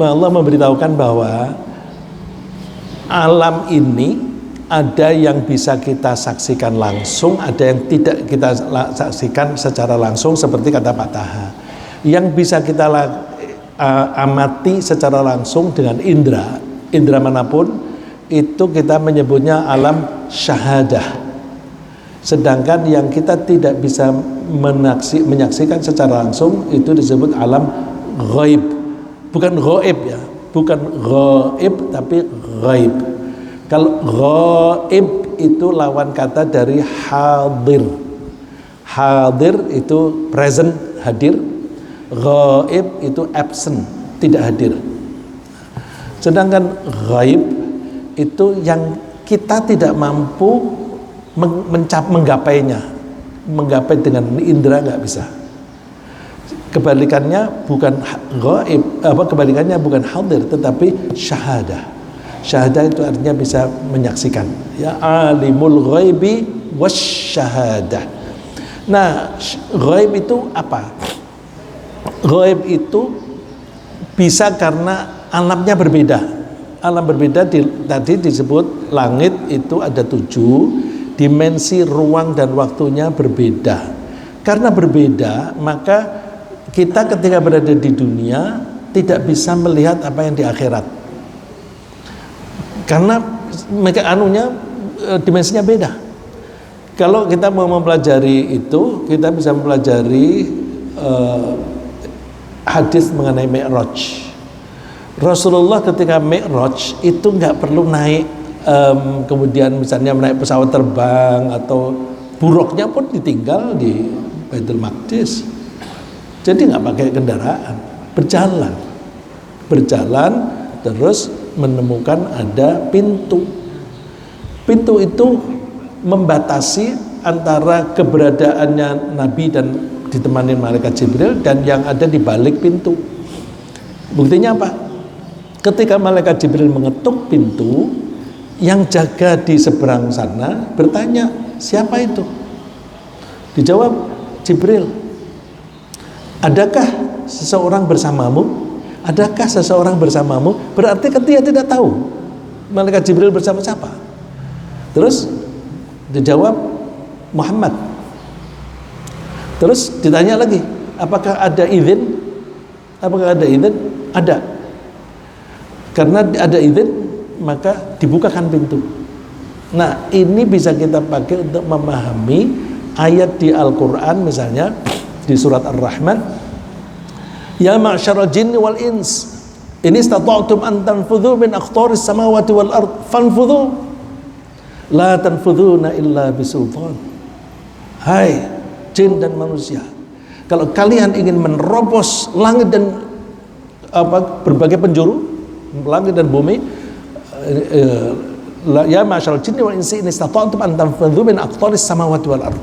Allah memberitahukan bahwa alam ini ada yang bisa kita saksikan langsung, ada yang tidak kita saksikan secara langsung, seperti kata Pak Taha. Yang bisa kita amati secara langsung dengan indera manapun, itu kita menyebutnya alam syahadah. Sedangkan yang kita tidak bisa menyaksikan secara langsung, itu disebut alam ghaib. Bukan ghaib ya, bukan ghaib tapi ghaib. Kalau ghaib itu lawan kata dari hadir. Hadir itu present, hadir. Ghaib itu absent, tidak hadir. Sedangkan ghaib itu yang kita tidak mampu menggapainya, menggapai dengan indera nggak bisa. Kebalikannya bukan ghaib, kebalikannya bukan hadir, tetapi syahadah. Syahadah itu artinya bisa menyaksikan. Ya, alimul ghaibi wasyahadah. Nah, ghaib itu apa? Ghaib itu bisa karena alamnya berbeda. Alam berbeda tadi disebut langit itu ada 7, dimensi ruang dan waktunya berbeda. Karena berbeda, maka kita ketika berada di dunia tidak bisa melihat apa yang di akhirat. Karena dimensinya beda. Kalau kita mau mempelajari itu, kita bisa mempelajari hadis mengenai Mi'raj. Rasulullah ketika Mi'raj itu nggak perlu naik, kemudian misalnya naik pesawat terbang atau buruknya pun ditinggal di Baitul Maqdis. Jadi nggak pakai kendaraan, berjalan terus menemukan ada pintu. Pintu itu membatasi antara keberadaannya Nabi dan ditemani malaikat Jibril dan yang ada di balik pintu. Buktinya apa? Ketika malaikat Jibril mengetuk pintu, yang jaga di seberang sana bertanya, siapa itu? Dijawab, Jibril. Adakah seseorang bersamamu? Adakah seseorang bersamamu? Berarti kan dia tidak tahu malaikat Jibril bersama siapa. Terus dijawab, Muhammad. Terus ditanya lagi, apakah ada izin? Apakah ada izin? Ada. Karena ada izin, maka dibukakan pintu. Nah, ini bisa kita pakai untuk memahami ayat di Al-Quran, misalnya di surat Ar-Rahman, ya ma'syaral jinni wal ins in istata'tum an tanfudhu min aqtaris samawati wal ard fanfudhu la tanfudhuna illa bisultan. Hai jin dan manusia, kalau kalian ingin menerobos langit dan berbagai penjuru, langit dan bumi, ya ma'syaral jinni wal insi in istata'tum an tanfudhu min aqtaris samawati wal ard,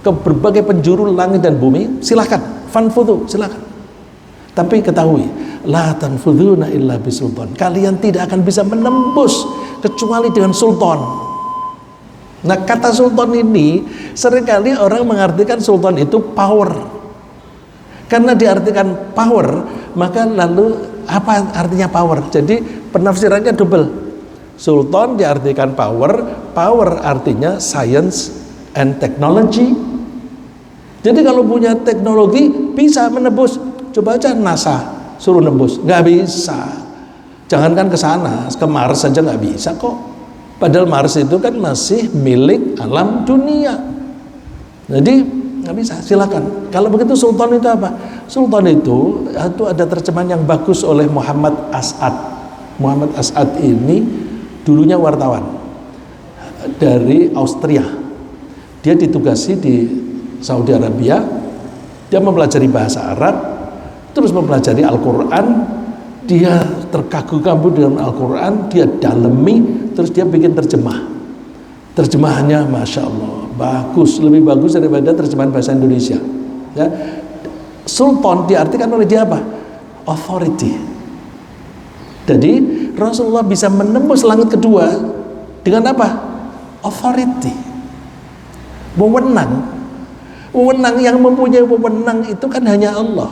ke berbagai penjuru langit dan bumi silakan, fanfudhu, silakan. Tapi ketahui, la tanfudhuna illa bisultan, kalian tidak akan bisa menembus kecuali dengan sultan. Nah, kata sultan ini seringkali orang mengartikan sultan itu power. Karena diartikan power, maka lalu apa artinya power? Jadi penafsirannya double. Sultan diartikan power, power artinya science and technology. Jadi kalau punya teknologi bisa menembus. Coba aja NASA suruh nembus, nggak bisa. Jangankan ke sana, ke Mars saja nggak bisa kok. Padahal Mars itu kan masih milik alam dunia. Jadi nggak bisa. Silakan. Kalau begitu sultan itu apa? Sultan itu ada terjemahan yang bagus oleh Muhammad As'ad. Muhammad As'ad ini dulunya wartawan dari Austria. Dia ditugasi di Saudi Arabia. Dia mempelajari bahasa Arab, terus mempelajari Al-Quran. Dia terkagum-kagum dengan Al-Quran, dia dalemi, terus dia bikin terjemahannya Masya Allah bagus, lebih bagus daripada terjemahan bahasa Indonesia ya. Sultan diartikan oleh dia apa? Authority. Jadi Rasulullah bisa menembus langit kedua dengan apa? Authority, wewenang. Wewenang, yang mempunyai wewenang itu kan hanya Allah.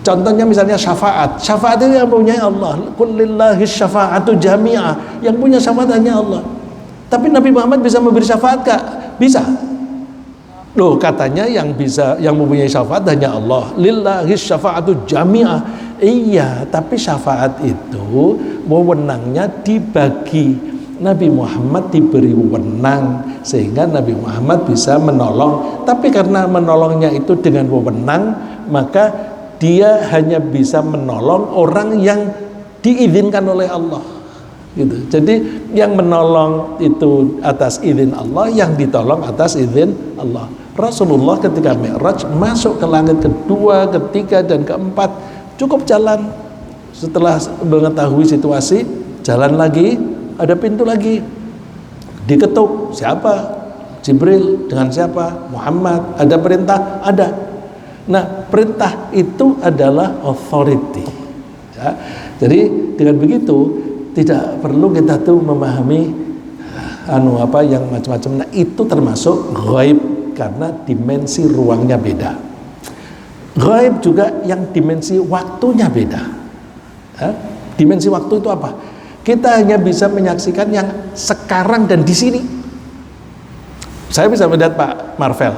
Contohnya misalnya syafaat. Syafaat itu yang punya Allah. Qul lillahi syafa'atu jami'ah. Yang punya syafaat hanya Allah. Tapi Nabi Muhammad bisa memberi syafaat kah? Bisa. Loh, katanya yang mempunyai syafaat hanya Allah. Lillahi syafa'atu jami'ah. Iya, tapi syafaat itu wewenangnya dibagi. Nabi Muhammad diberi wewenang sehingga Nabi Muhammad bisa menolong. Tapi karena menolongnya itu dengan wewenang, maka dia hanya bisa menolong orang yang diizinkan oleh Allah, gitu. Jadi yang menolong itu atas izin Allah, yang ditolong atas izin Allah. Rasulullah ketika Mi'raj masuk ke langit kedua, ketiga, dan keempat, cukup jalan. Setelah mengetahui situasi, jalan lagi, ada pintu lagi, diketuk. Siapa? Jibril. Dengan siapa? Muhammad. Ada perintah? Ada. Nah, perintah itu adalah authority, ya. Jadi dengan begitu tidak perlu kita tuh memahami yang macam-macam. Nah, itu termasuk ghaib karena dimensi ruangnya beda. Ghaib juga yang dimensi waktunya beda, ya. Dimensi waktu itu apa? Kita hanya bisa menyaksikan yang sekarang dan di sini. Saya bisa melihat Pak Marvel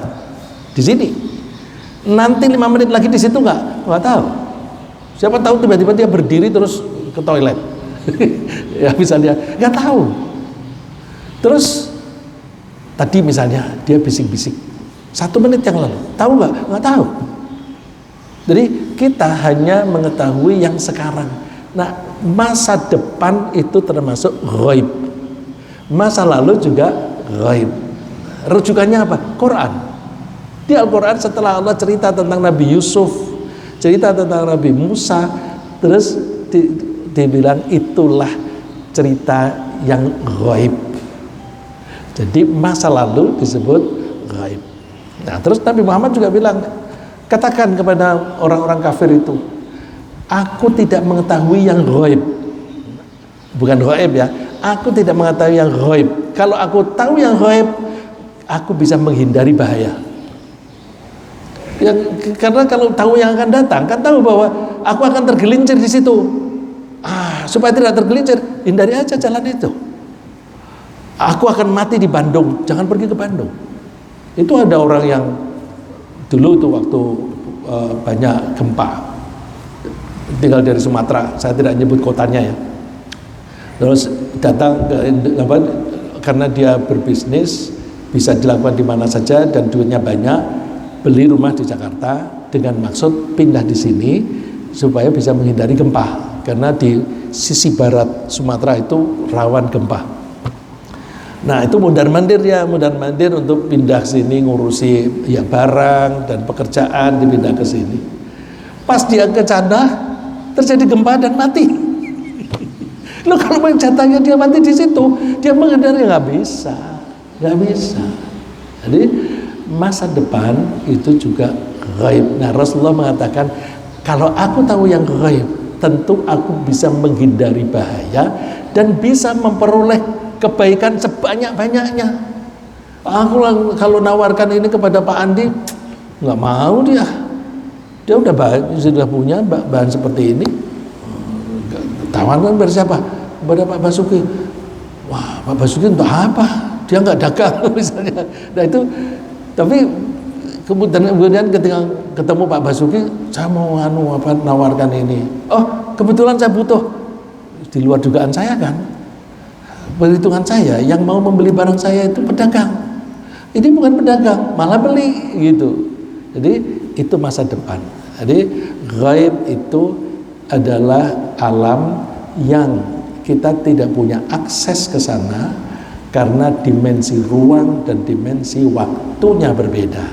di sini. Nanti 5 menit lagi di situ nggak tahu. Siapa tahu tiba-tiba dia berdiri terus ke toilet. Ya misalnya, nggak tahu. Terus tadi misalnya dia bisik-bisik 1 menit yang lalu, tahu nggak tahu. Jadi kita hanya mengetahui yang sekarang. Nah, masa depan itu termasuk ghaib, masa lalu juga ghaib. Rujukannya apa? Quran. Di Al-Quran setelah Allah cerita tentang Nabi Yusuf, cerita tentang Nabi Musa, terus dibilang itulah cerita yang ghaib. Jadi masa lalu disebut ghaib. Nah, terus Nabi Muhammad juga bilang, katakan kepada orang-orang kafir itu, aku tidak mengetahui yang ghaib. Bukan ghaib ya, aku tidak mengetahui yang ghaib. Kalau aku tahu yang ghaib, aku bisa menghindari bahaya. Karena kalau tahu yang akan datang, kan tahu bahwa aku akan tergelincir di situ. Supaya tidak tergelincir, hindari aja jalan itu. Aku akan mati di Bandung, jangan pergi ke Bandung. Itu ada orang yang dulu tuh waktu banyak gempa, tinggal dari Sumatera, saya tidak nyebut kotanya ya. Terus datang karena dia berbisnis, bisa dilakukan di mana saja dan duitnya banyak. Beli rumah di Jakarta dengan maksud pindah di sini supaya bisa menghindari gempa, karena di sisi barat Sumatera itu rawan gempa. Nah, itu mondar-mandir untuk pindah ke sini, ngurusi ya barang dan pekerjaan, dipindah ke sini. Pas dia ke sana terjadi gempa dan mati. Lo kalau jatahnya dia mati di situ, dia menghindari nggak bisa. Jadi masa depan itu juga ghaib. Nah, Rasulullah mengatakan, kalau aku tahu yang ghaib, tentu aku bisa menghindari bahaya dan bisa memperoleh kebaikan sebanyak-banyaknya. Aku kalau nawarkan ini kepada Pak Andi, nggak mau dia sudah punya bahan seperti ini. Tawarkan kepada siapa? Kepada Pak Basuki. Wah, Pak Basuki untuk apa? Dia nggak dagang misalnya. Nah itu. Tapi kemudian ketika ketemu Pak Basuki, saya mau nawarkan ini. Oh, kebetulan saya butuh. Di luar dugaan saya kan. Perhitungan saya, yang mau membeli barang saya itu pedagang. Ini bukan pedagang, malah beli gitu. Jadi itu masa depan. Jadi ghaib itu adalah alam yang kita tidak punya akses ke sana, karena dimensi ruang dan dimensi waktunya berbeda.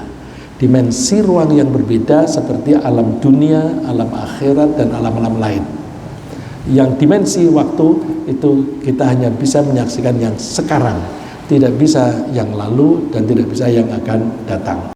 Dimensi ruang yang berbeda seperti alam dunia, alam akhirat, dan alam-alam lain. Yang dimensi waktu itu kita hanya bisa menyaksikan yang sekarang, tidak bisa yang lalu dan tidak bisa yang akan datang.